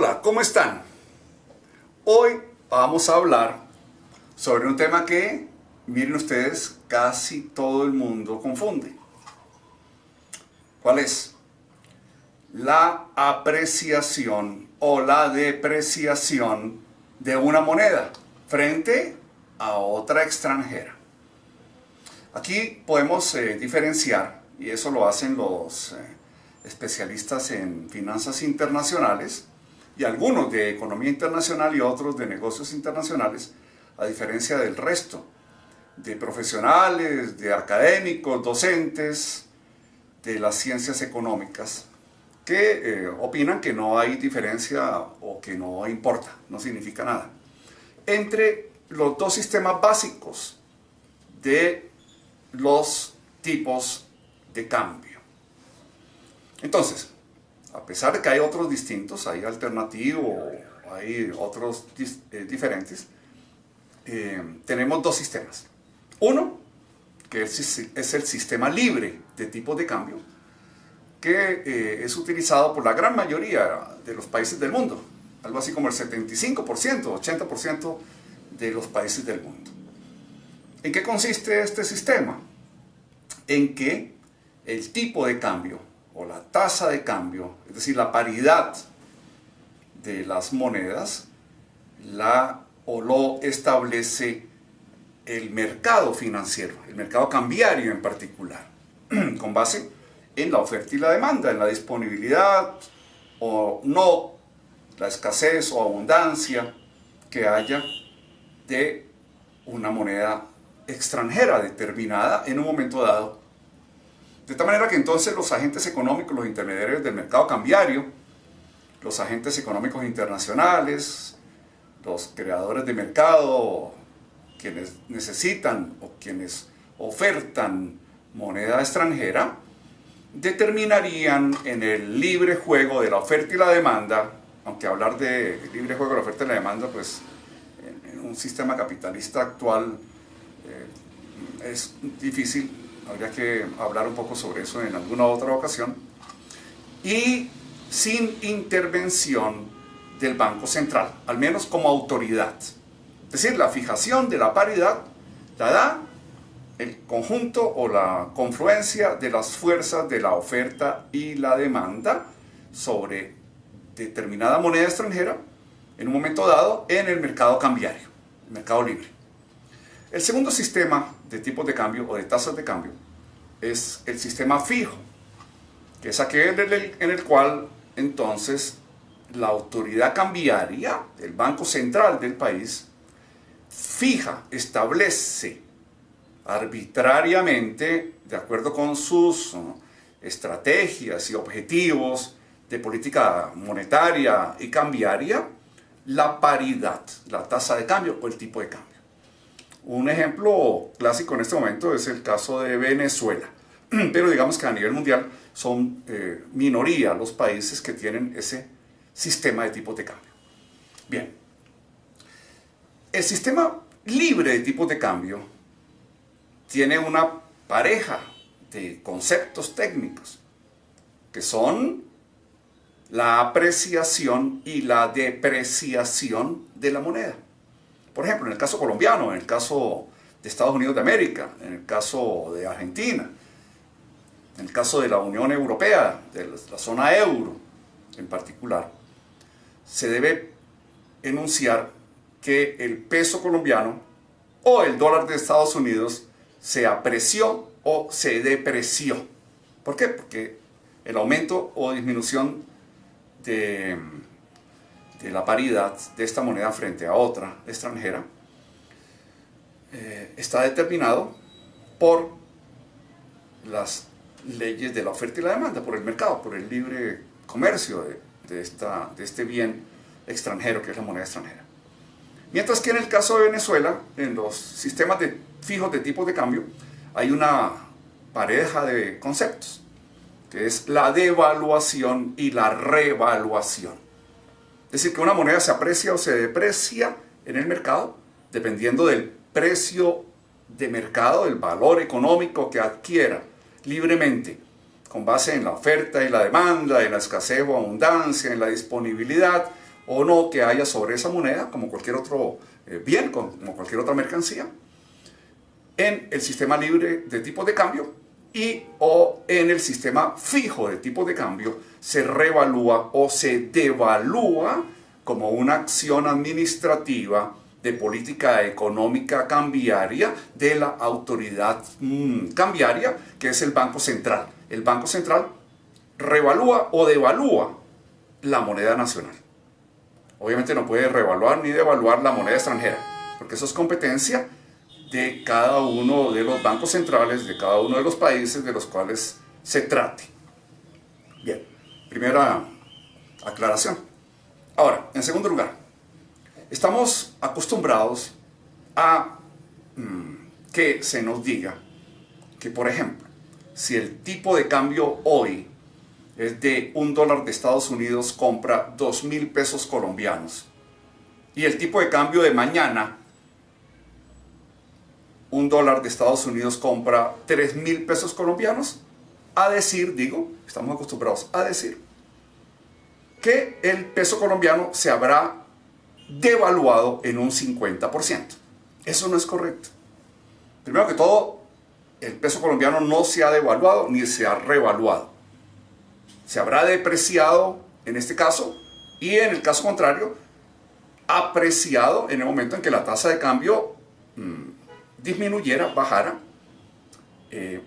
Hola, ¿cómo están? Hoy vamos a hablar sobre un tema que, miren ustedes, casi todo el mundo confunde. ¿Cuál es? La apreciación o la depreciación de una moneda frente a otra extranjera. Aquí podemos diferenciar, y eso lo hacen los especialistas en finanzas internacionales, y algunos de economía internacional y otros de negocios internacionales, a diferencia del resto de profesionales, de académicos, docentes de las ciencias económicas, que opinan que no hay diferencia o que no importa, no significa nada, entre los dos sistemas básicos de los tipos de cambio. Entonces, a pesar de que hay otros distintos, hay alternativos, hay otros diferentes, tenemos dos sistemas. Uno, que es el sistema libre de tipos de cambio, que es utilizado por la gran mayoría de los países del mundo, algo así como el 75%, 80% de los países del mundo. ¿En qué consiste este sistema? En que el tipo de cambio o la tasa de cambio, es decir, la paridad de las monedas, lo establece el mercado financiero, el mercado cambiario en particular, con base en la oferta y la demanda, en la disponibilidad o no, la escasez o abundancia que haya de una moneda extranjera determinada en un momento dado. De tal manera que entonces los agentes económicos, los intermediarios del mercado cambiario, los agentes económicos internacionales, los creadores de mercado, quienes necesitan o quienes ofertan moneda extranjera, determinarían en el libre juego de la oferta y la demanda, aunque hablar de libre juego de la oferta y la demanda, pues en un sistema capitalista actual es difícil. Habría que hablar un poco sobre eso en alguna otra ocasión. Y sin intervención del Banco Central, al menos como autoridad. Es decir, la fijación de la paridad la da el conjunto o la confluencia de las fuerzas de la oferta y la demanda sobre determinada moneda extranjera en un momento dado en el mercado cambiario, el mercado libre. El segundo sistema de tipos de cambio o de tasas de cambio es el sistema fijo, que es aquel en el cual entonces la autoridad cambiaria, el Banco Central del país, fija, establece arbitrariamente, de acuerdo con sus estrategias y objetivos de política monetaria y cambiaria, la paridad, la tasa de cambio o el tipo de cambio. Un ejemplo clásico en este momento es el caso de Venezuela, pero digamos que a nivel mundial son minoría los países que tienen ese sistema de tipos de cambio. Bien, el sistema libre de tipos de cambio tiene una pareja de conceptos técnicos que son la apreciación y la depreciación de la moneda. Por ejemplo, en el caso colombiano, en el caso de Estados Unidos de América, en el caso de Argentina, en el caso de la Unión Europea, de la zona euro en particular, se debe enunciar que el peso colombiano o el dólar de Estados Unidos se apreció o se depreció. ¿Por qué? Porque el aumento o disminución de la paridad de esta moneda frente a otra extranjera está determinado por las leyes de la oferta y la demanda, por el mercado, por el libre comercio de este bien extranjero que es la moneda extranjera. Mientras que en el caso de Venezuela, en los sistemas fijos de tipos de cambio, hay una pareja de conceptos, que es la devaluación y la revaluación. Es decir, que una moneda se aprecia o se deprecia en el mercado, dependiendo del precio de mercado, el valor económico que adquiera libremente, con base en la oferta y la demanda, en la escasez o abundancia, en la disponibilidad o no que haya sobre esa moneda, como cualquier otro bien, como cualquier otra mercancía, en el sistema libre de tipos de cambio y o en el sistema fijo de tipos de cambio se revalúa o se devalúa como una acción administrativa de política económica cambiaria de la autoridad cambiaria, que es el Banco Central. El Banco Central revalúa o devalúa la moneda nacional. Obviamente no puede revaluar ni devaluar la moneda extranjera, porque eso es competencia de cada uno de los bancos centrales, de cada uno de los países de los cuales se trate. Bien, primera aclaración. Ahora, en segundo lugar, estamos acostumbrados a que se nos diga que, por ejemplo, si el tipo de cambio hoy es de $1 de Estados Unidos compra 2.000 pesos colombianos y el tipo de cambio de mañana $1 de Estados Unidos compra 3.000 pesos colombianos, estamos acostumbrados a decir que el peso colombiano se habrá devaluado en un 50%. Eso no es correcto. Primero que todo, el peso colombiano no se ha devaluado ni se ha revaluado. Se habrá depreciado en este caso y en el caso contrario, apreciado en el momento en que la tasa de cambio disminuyera, bajara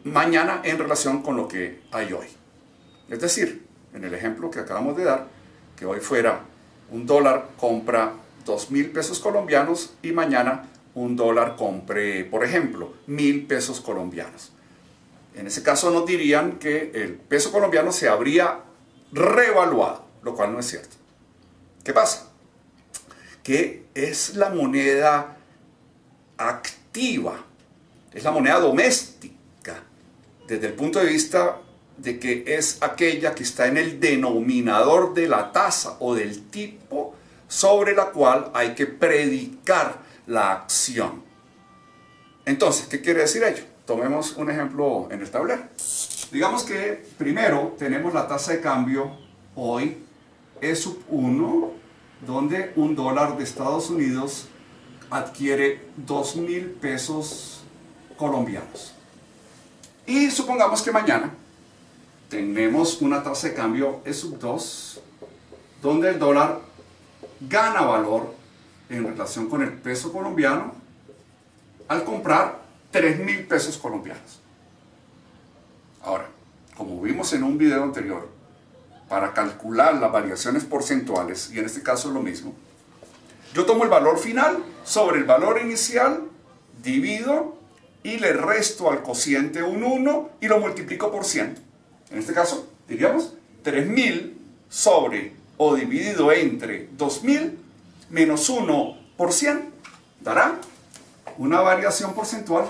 mañana en relación con lo que hay hoy. Es decir, en el ejemplo que acabamos de dar, que hoy fuera $1 compra 2.000 pesos colombianos y mañana $1 compre, por ejemplo, 1.000 pesos colombianos. En ese caso nos dirían que el peso colombiano se habría revaluado, lo cual no es cierto. ¿Qué pasa? Que es la moneda activa, es la moneda doméstica, desde el punto de vista de que es aquella que está en el denominador de la tasa o del tipo sobre la cual hay que predicar la acción. Entonces, ¿qué quiere decir ello? Tomemos un ejemplo en el tablero. Digamos que primero tenemos la tasa de cambio hoy E1, donde $1 de Estados Unidos adquiere 2.000 pesos colombianos. Y supongamos que mañana tenemos una tasa de cambio E2, donde el dólar gana valor en relación con el peso colombiano al comprar 3.000 pesos colombianos. Ahora, como vimos en un video anterior, para calcular las variaciones porcentuales, y en este caso es lo mismo, yo tomo el valor final sobre el valor inicial, divido y le resto al cociente un 1 y lo multiplico por 100. En este caso, diríamos 3.000 sobre o dividido entre 2.000 menos 1 por 100 dará una variación porcentual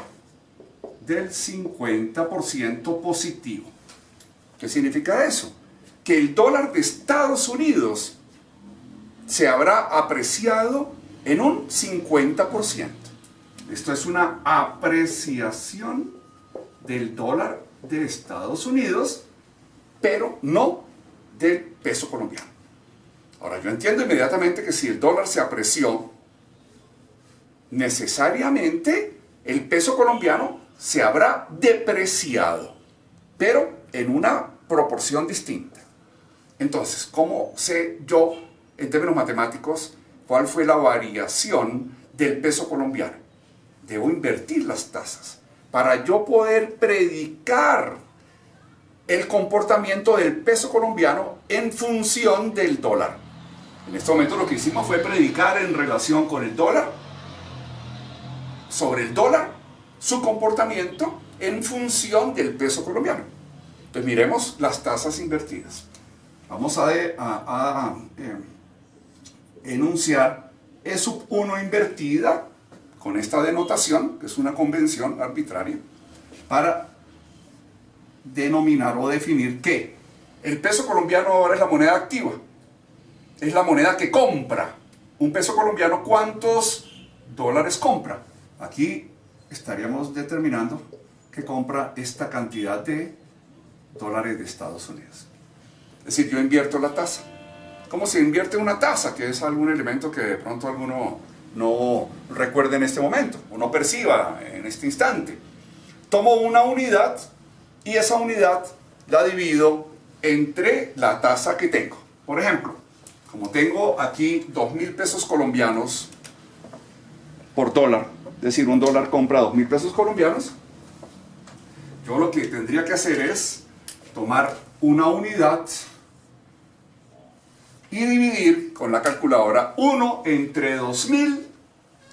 del 50% positivo. ¿Qué significa eso? Que el dólar de Estados Unidos se habrá apreciado en un 50%. Esto es una apreciación del dólar de Estados Unidos, pero no del peso colombiano. Ahora, yo entiendo inmediatamente que si el dólar se apreció, necesariamente el peso colombiano se habrá depreciado, pero en una proporción distinta. Entonces, ¿cómo sé yo, en términos matemáticos, cuál fue la variación del peso colombiano? Debo invertir las tasas para yo poder predicar el comportamiento del peso colombiano en función del dólar. En este momento lo que hicimos fue predicar en relación con el dólar, sobre el dólar, su comportamiento en función del peso colombiano. Entonces miremos las tasas invertidas. Vamos a enunciar E1 invertida con esta denotación, que es una convención arbitraria, para denominar o definir que el peso colombiano ahora es la moneda activa, es la moneda que compra. Un peso colombiano, ¿cuántos dólares compra? Aquí estaríamos determinando que compra esta cantidad de dólares de Estados Unidos. Es decir, yo invierto la tasa. cómo se invierte una tasa, que es algún elemento que de pronto alguno no recuerde en este momento, o no perciba en este instante. Tomo una unidad y esa unidad la divido entre la tasa que tengo. Por ejemplo, como tengo aquí 2.000 pesos colombianos por dólar, es decir, un dólar compra 2.000 pesos colombianos, yo lo que tendría que hacer es tomar una unidad y dividir con la calculadora 1 entre 2.000,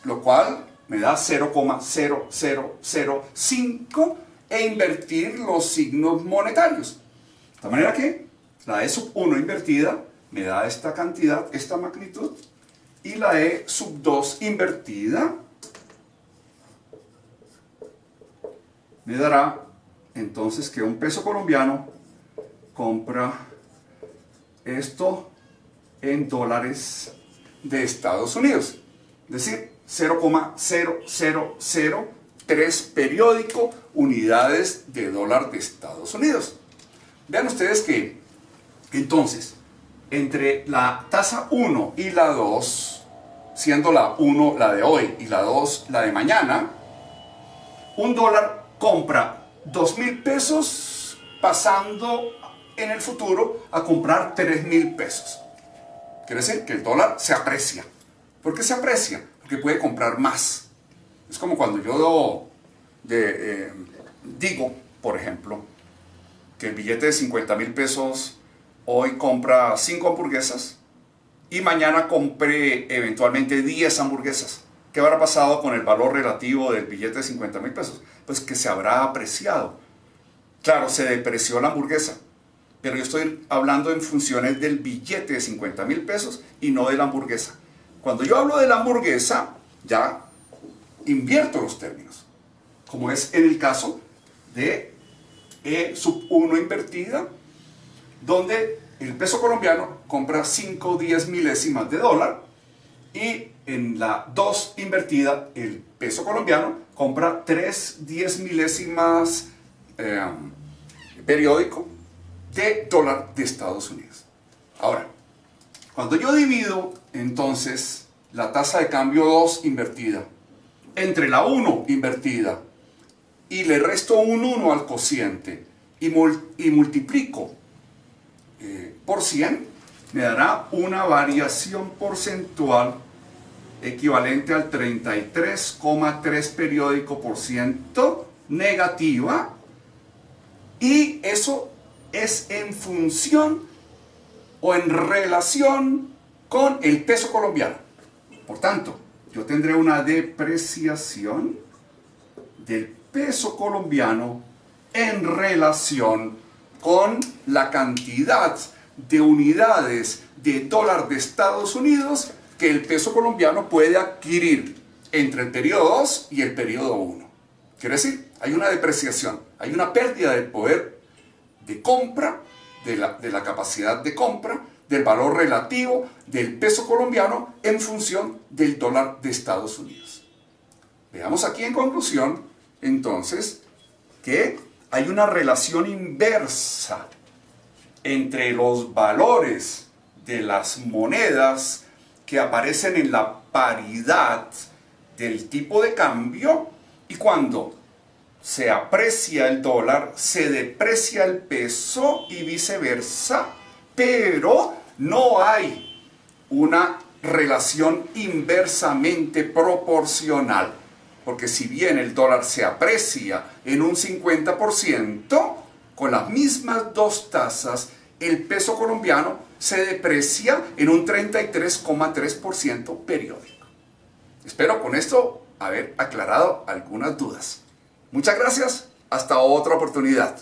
lo cual me da 0,0005 e invertir los signos monetarios. De esta manera que la E sub 1 invertida me da esta cantidad, esta magnitud, y la E sub 2 invertida me dará entonces que un peso colombiano compra esto en dólares de Estados Unidos. Es decir, 0,0003 periódico unidades de dólar de Estados Unidos. Vean ustedes que entonces entre la tasa 1 y la 2, siendo la 1 la de hoy y la 2 la de mañana, un dólar compra 2.000 pesos pasando en el futuro a comprar 3.000 pesos. Quiere decir que el dólar se aprecia. ¿Por qué se aprecia? Porque puede comprar más. Es como cuando yo digo, por ejemplo, que el billete de 50.000 pesos hoy compra 5 hamburguesas y mañana compre eventualmente 10 hamburguesas. ¿Qué habrá pasado con el valor relativo del billete de 50.000 pesos? Pues que se habrá apreciado. Claro, se depreció la hamburguesa, pero yo estoy hablando en funciones del billete de 50.000 pesos y no de la hamburguesa. Cuando yo hablo de la hamburguesa, ya invierto los términos, como es en el caso de E sub 1 invertida, donde el peso colombiano compra 5 10 milésimas de dólar y en la 2 invertida el peso colombiano compra 3 10 milésimas periódico de dólar de Estados Unidos. Ahora, cuando yo divido entonces la tasa de cambio 2 invertida entre la 1 invertida y le resto un 1 al cociente y multiplico por 100, me dará una variación porcentual equivalente al 33,3 periódico por ciento negativa, y eso es en función o en relación con el peso colombiano. Por tanto, yo tendré una depreciación del peso colombiano en relación con la cantidad de unidades de dólar de Estados Unidos que el peso colombiano puede adquirir entre el periodo 2 y el periodo 1. Quiere decir, hay una depreciación, hay una pérdida del poder de compra, de la capacidad de compra, del valor relativo del peso colombiano en función del dólar de Estados Unidos. Veamos aquí en conclusión, entonces, que hay una relación inversa entre los valores de las monedas que aparecen en la paridad del tipo de cambio, y cuando se aprecia el dólar, se deprecia el peso y viceversa, pero no hay una relación inversamente proporcional, porque si bien el dólar se aprecia en un 50%, con las mismas dos tasas, el peso colombiano se deprecia en un 33,3% periódico. Espero con esto haber aclarado algunas dudas. Muchas gracias, hasta otra oportunidad.